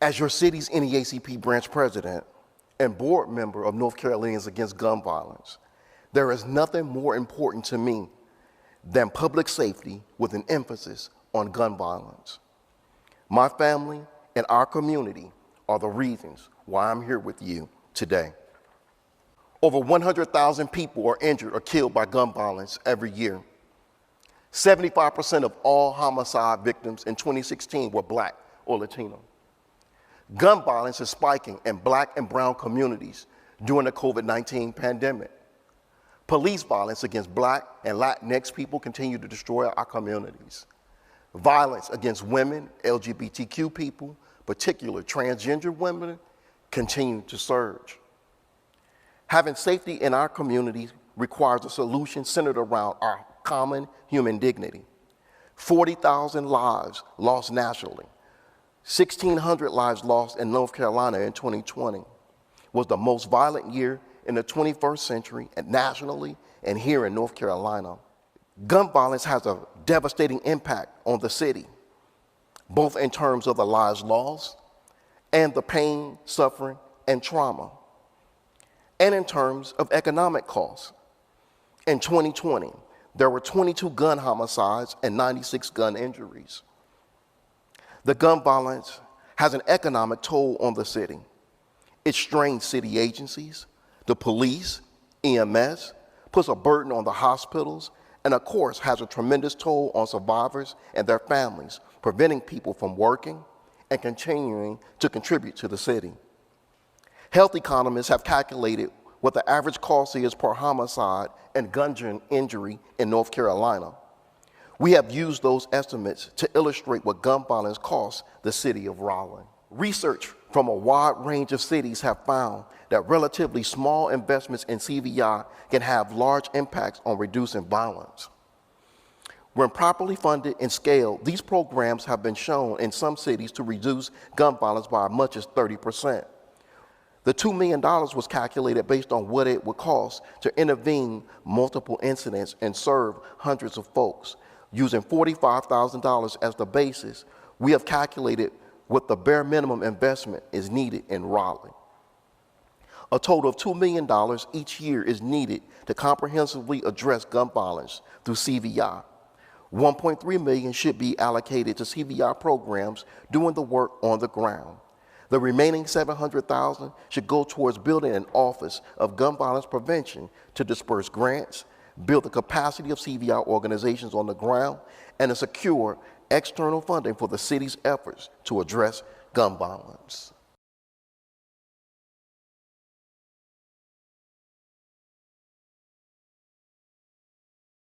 As your city's NAACP branch president and board member of North Carolinians Against Gun Violence, there is nothing more important to me than public safety with an emphasis on gun violence. My family and our community are the reasons why I'm here with you today. Over 100,000 people are injured or killed by gun violence every year. 75% of all homicide victims in 2016 were Black or Latino. Gun violence is spiking in Black and brown communities during the COVID-19 pandemic. Police violence against Black and Latinx people continue to destroy our communities. Violence against women, LGBTQ people, particularly transgender women, continue to surge. Having safety in our communities requires a solution centered around our common human dignity. 40,000 lives lost nationally. 1,600 lives lost in North Carolina in 2020 was the most violent year in the 21st century and nationally and here in North Carolina. Gun violence has a devastating impact on the city, both in terms of the lives lost and the pain, suffering, and trauma, and in terms of economic costs. In 2020, there were 22 gun homicides and 96 gun injuries. The gun violence has an economic toll on the city. It strains city agencies, the police, EMS, puts a burden on the hospitals, and of course has a tremendous toll on survivors and their families, preventing people from working and continuing to contribute to the city. Health economists have calculated what the average cost is per homicide and gun injury in North Carolina. We have used those estimates to illustrate what gun violence costs the city of Raleigh. Research from a wide range of cities have found that relatively small investments in CVI can have large impacts on reducing violence. When properly funded and scaled, these programs have been shown in some cities to reduce gun violence by as much as 30%. The $2 million was calculated based on what it would cost to intervene multiple incidents and serve hundreds of folks. Using $45,000 as the basis, we have calculated what the bare minimum investment is needed in Raleigh. A total of $2 million each year is needed to comprehensively address gun violence through CVI. $1.3 million should be allocated to CVI programs doing the work on the ground. The remaining $700,000 should go towards building an office of gun violence prevention to disperse grants, build the capacity of CVI organizations on the ground, and to secure external funding for the city's efforts to address gun violence.